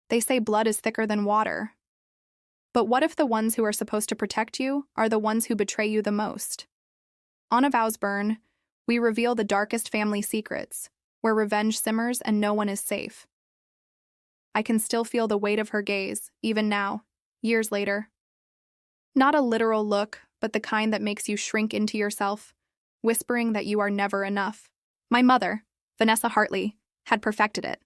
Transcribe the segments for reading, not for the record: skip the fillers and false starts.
They say blood is thicker than water. But what if the ones who are supposed to protect you are the ones who betray you the most? On a VowsBurn, we reveal the darkest family secrets, where revenge simmers and no one is safe. I can still feel the weight of her gaze, even now, years later. Not a literal look, but the kind that makes you shrink into yourself, whispering that you are never enough. My mother, Vanessa Hartley, had perfected it.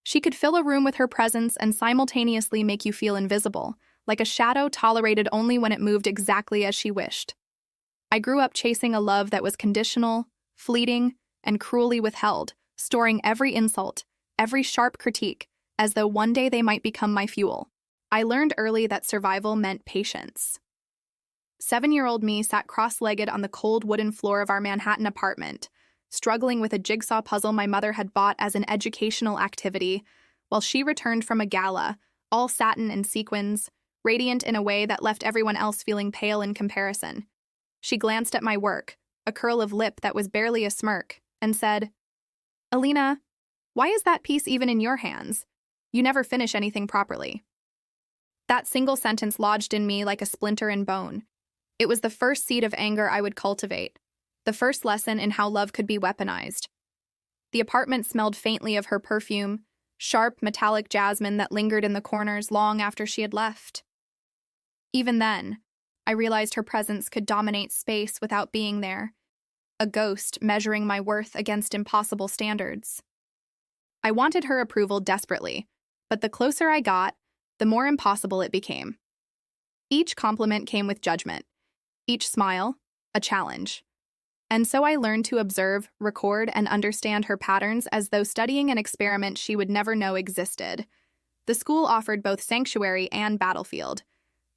She could fill a room with her presence and simultaneously make you feel invisible, like a shadow tolerated only when it moved exactly as she wished. I grew up chasing a love that was conditional, fleeting, and cruelly withheld, storing every insult, every sharp critique, as though one day they might become my fuel. I learned early that survival meant patience. 7-year-old me sat cross-legged on the cold wooden floor of our Manhattan apartment, struggling with a jigsaw puzzle my mother had bought as an educational activity, while she returned from a gala, all satin and sequins, radiant in a way that left everyone else feeling pale in comparison. She glanced at my work, a curl of lip that was barely a smirk, and said, "Alina, why is that piece even in your hands? You never finish anything properly." That single sentence lodged in me like a splinter in bone. It was the first seed of anger I would cultivate, the first lesson in how love could be weaponized. The apartment smelled faintly of her perfume, sharp, metallic jasmine that lingered in the corners long after she had left. Even then, I realized her presence could dominate space without being there, a ghost measuring my worth against impossible standards. I wanted her approval desperately, but the closer I got, the more impossible it became. Each compliment came with judgment, each smile, a challenge. And so I learned to observe, record, and understand her patterns as though studying an experiment she would never know existed. The school offered both sanctuary and battlefield.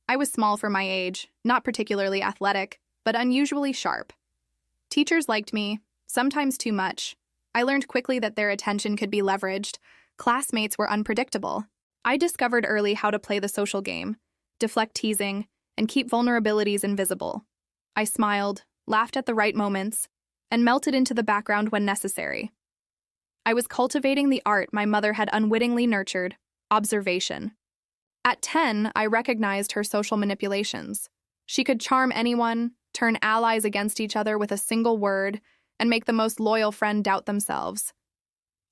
I was small for my age, not particularly athletic, but unusually sharp. Teachers liked me, sometimes too much. I learned quickly that their attention could be leveraged. Classmates were unpredictable. I discovered early how to play the social game, deflect teasing, and keep vulnerabilities invisible. I smiled, laughed at the right moments, and melted into the background when necessary. I was cultivating the art my mother had unwittingly nurtured, observation. At 10, I recognized her social manipulations. She could charm anyone, turn allies against each other with a single word, and make the most loyal friend doubt themselves.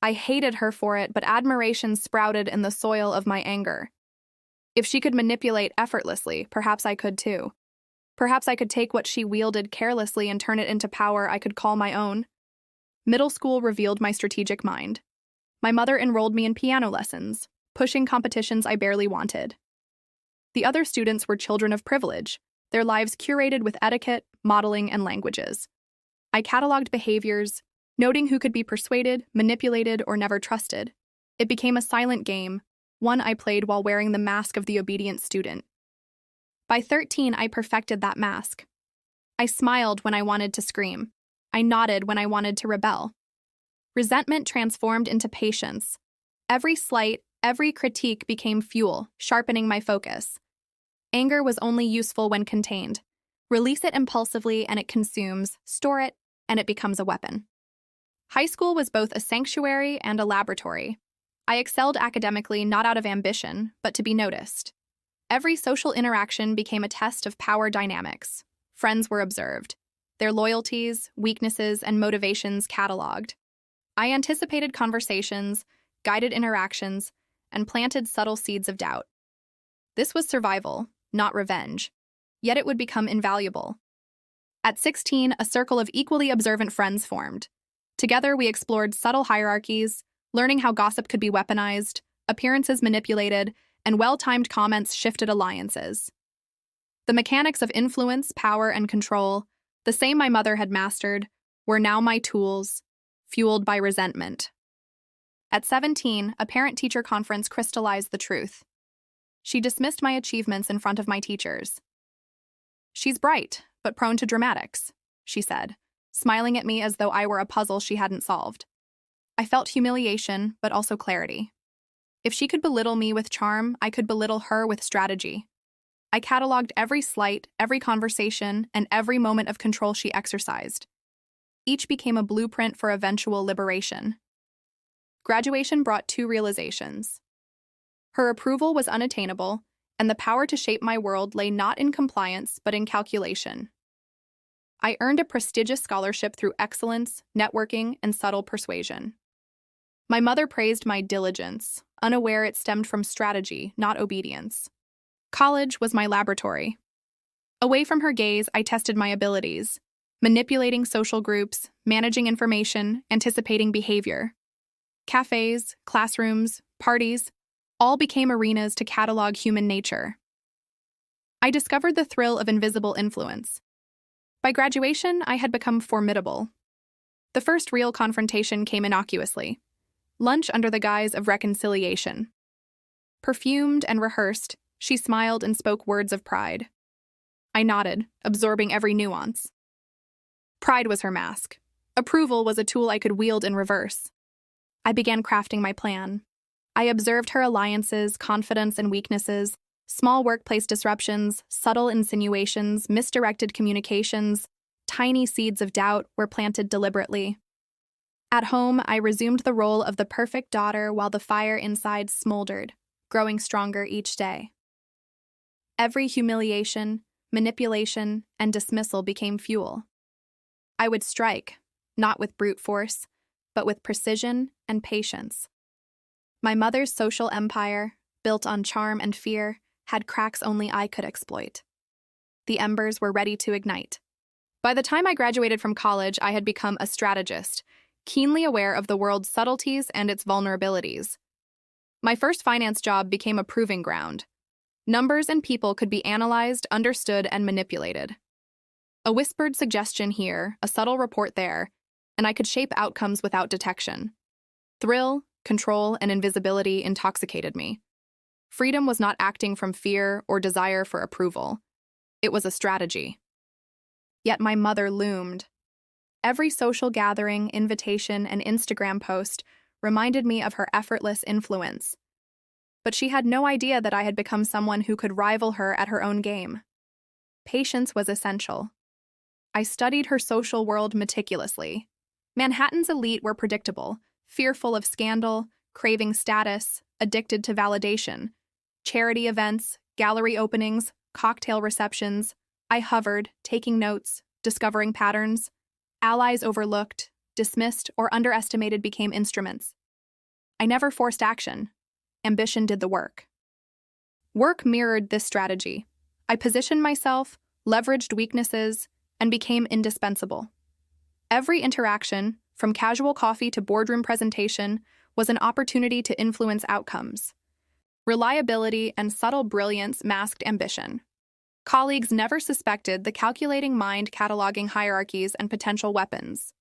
I hated her for it, but admiration sprouted in the soil of my anger. If she could manipulate effortlessly, perhaps I could too. Perhaps I could take what she wielded carelessly and turn it into power I could call my own. Middle school revealed my strategic mind. My mother enrolled me in piano lessons, pushing competitions I barely wanted. The other students were children of privilege, their lives curated with etiquette, modeling, and languages. I cataloged behaviors, noting who could be persuaded, manipulated, or never trusted. It became a silent game, one I played while wearing the mask of the obedient student. By 13, I perfected that mask. I smiled when I wanted to scream. I nodded when I wanted to rebel. Resentment transformed into patience. Every slight, every critique became fuel, sharpening my focus. Anger was only useful when contained. Release it impulsively and it consumes, store it, and it becomes a weapon. High school was both a sanctuary and a laboratory. I excelled academically not out of ambition, but to be noticed. Every social interaction became a test of power dynamics. Friends were observed, their loyalties, weaknesses, and motivations cataloged. I anticipated conversations, guided interactions, and planted subtle seeds of doubt. This was survival, not revenge, yet it would become invaluable. At 16, a circle of equally observant friends formed. Together, we explored subtle hierarchies, learning how gossip could be weaponized, appearances manipulated, and well-timed comments shifted alliances. The mechanics of influence, power, and control, the same my mother had mastered, were now my tools, fueled by resentment. At 17, a parent-teacher conference crystallized the truth. She dismissed my achievements in front of my teachers. "She's bright, but prone to dramatics," she said, smiling at me as though I were a puzzle she hadn't solved. I felt humiliation, but also clarity. If she could belittle me with charm, I could belittle her with strategy. I cataloged every slight, every conversation, and every moment of control she exercised. Each became a blueprint for eventual liberation. Graduation brought two realizations. Her approval was unattainable, and the power to shape my world lay not in compliance but in calculation. I earned a prestigious scholarship through excellence, networking, and subtle persuasion. My mother praised my diligence, unaware it stemmed from strategy, not obedience. College was my laboratory. Away from her gaze, I tested my abilities, manipulating social groups, managing information, anticipating behavior. Cafes, classrooms, parties, all became arenas to catalog human nature. I discovered the thrill of invisible influence. By graduation, I had become formidable. The first real confrontation came innocuously. Lunch under the guise of reconciliation. Perfumed and rehearsed, she smiled and spoke words of pride. I nodded, absorbing every nuance. Pride was her mask. Approval was a tool I could wield in reverse. I began crafting my plan. I observed her alliances, confidence, and weaknesses, small workplace disruptions, subtle insinuations, misdirected communications. Tiny seeds of doubt were planted deliberately. At home, I resumed the role of the perfect daughter while the fire inside smoldered, growing stronger each day. Every humiliation, manipulation, and dismissal became fuel. I would strike, not with brute force, but with precision and patience. My mother's social empire, built on charm and fear, had cracks only I could exploit. The embers were ready to ignite. By the time I graduated from college, I had become a strategist, keenly aware of the world's subtleties and its vulnerabilities. My first finance job became a proving ground. Numbers and people could be analyzed, understood, and manipulated. A whispered suggestion here, a subtle report there, and I could shape outcomes without detection. Thrill, control, and invisibility intoxicated me. Freedom was not acting from fear or desire for approval. It was a strategy. Yet my mother loomed. Every social gathering, invitation, and Instagram post reminded me of her effortless influence. But she had no idea that I had become someone who could rival her at her own game. Patience was essential. I studied her social world meticulously. Manhattan's elite were predictable, fearful of scandal, craving status, addicted to validation. Charity events, gallery openings, cocktail receptions. I hovered, taking notes, discovering patterns. Allies overlooked, dismissed, or underestimated became instruments. I never forced action. Ambition did the work. Work mirrored this strategy. I positioned myself, leveraged weaknesses, and became indispensable. Every interaction, from casual coffee to boardroom presentation, was an opportunity to influence outcomes. Reliability and subtle brilliance masked ambition. Colleagues never suspected the calculating mind cataloging hierarchies and potential weapons.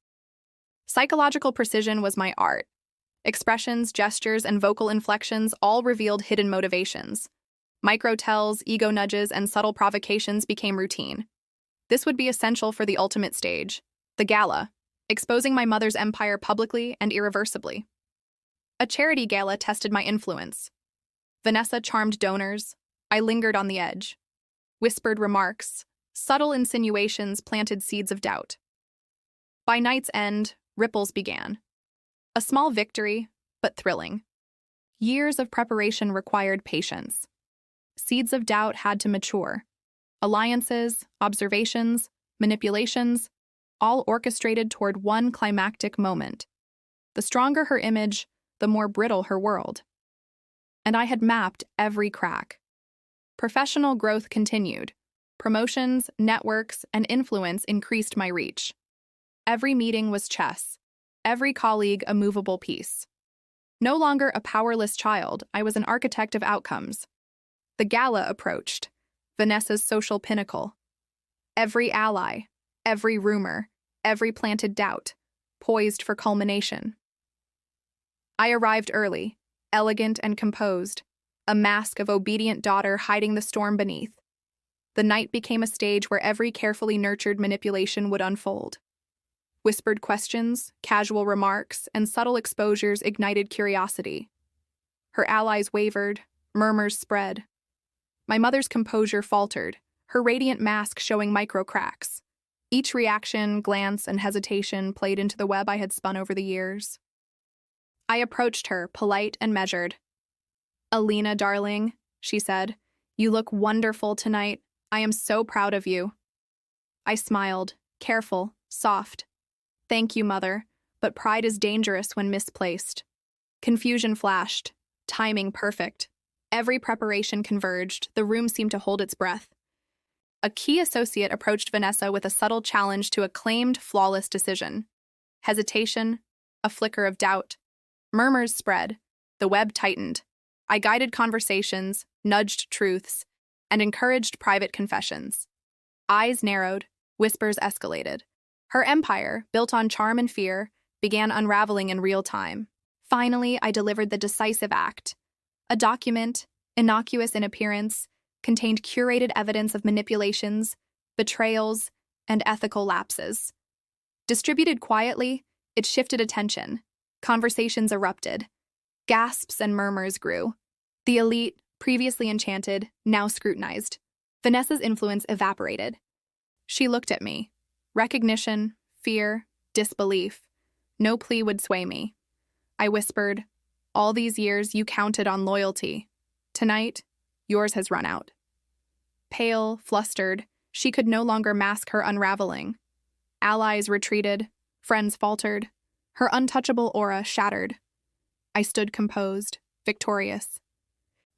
Psychological precision was my art. Expressions, gestures, and vocal inflections all revealed hidden motivations. Micro-tells, ego nudges, and subtle provocations became routine. This would be essential for the ultimate stage, the gala, exposing my mother's empire publicly and irreversibly. A charity gala tested my influence. Vanessa charmed donors. I lingered on the edge. Whispered remarks, subtle insinuations planted seeds of doubt. By night's end, ripples began. A small victory, but thrilling. Years of preparation required patience. Seeds of doubt had to mature. Alliances, observations, manipulations, all orchestrated toward one climactic moment. The stronger her image, the more brittle her world. And I had mapped every crack. Professional growth continued. Promotions, networks, and influence increased my reach. Every meeting was chess. Every colleague a movable piece. No longer a powerless child, I was an architect of outcomes. The gala approached, Vanessa's social pinnacle. Every ally, every rumor, every planted doubt, poised for culmination. I arrived early, elegant and composed, a mask of obedient daughter hiding the storm beneath. The night became a stage where every carefully nurtured manipulation would unfold. Whispered questions, casual remarks, and subtle exposures ignited curiosity. Her allies wavered, murmurs spread. My mother's composure faltered, her radiant mask showing micro cracks. Each reaction, glance, and hesitation played into the web I had spun over the years. I approached her, polite and measured. "Alina, darling," she said, "you look wonderful tonight. I am so proud of you." I smiled, careful, soft. "Thank you, Mother, but pride is dangerous when misplaced." Confusion flashed, timing perfect. Every preparation converged, the room seemed to hold its breath. A key associate approached Vanessa with a subtle challenge to a claimed flawless decision. Hesitation, a flicker of doubt. Murmurs spread. The web tightened. I guided conversations, nudged truths, and encouraged private confessions. Eyes narrowed, whispers escalated. Her empire, built on charm and fear, began unraveling in real time. Finally, I delivered the decisive act. A document, innocuous in appearance, contained curated evidence of manipulations, betrayals, and ethical lapses. Distributed quietly, it shifted attention. Conversations erupted. Gasps and murmurs grew. The elite, previously enchanted, now scrutinized. Vanessa's influence evaporated. She looked at me. Recognition, fear, disbelief. No plea would sway me. I whispered, "All these years you counted on loyalty. Tonight, yours has run out." Pale, flustered, she could no longer mask her unraveling. Allies retreated, friends faltered, her untouchable aura shattered. I stood composed, victorious.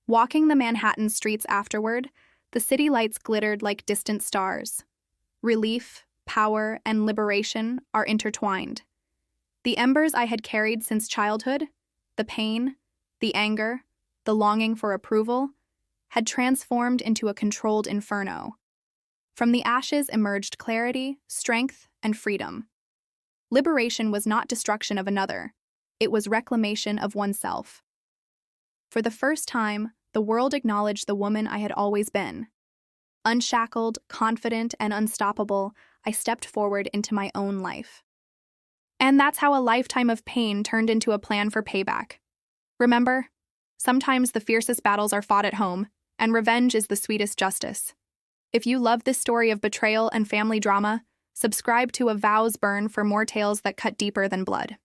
Walking the Manhattan streets afterward, the city lights glittered like distant stars. Relief, power, and liberation are intertwined. The embers I had carried since childhood, the pain, the anger, the longing for approval, had transformed into a controlled inferno. From the ashes emerged clarity, strength, and freedom. Liberation was not destruction of another. It was reclamation of oneself. For the first time, the world acknowledged the woman I had always been. Unshackled, confident, and unstoppable, I stepped forward into my own life. And that's how a lifetime of pain turned into a plan for payback. Remember, sometimes the fiercest battles are fought at home, and revenge is the sweetest justice. If you love this story of betrayal and family drama, subscribe to a VowsBurn for more tales that cut deeper than blood.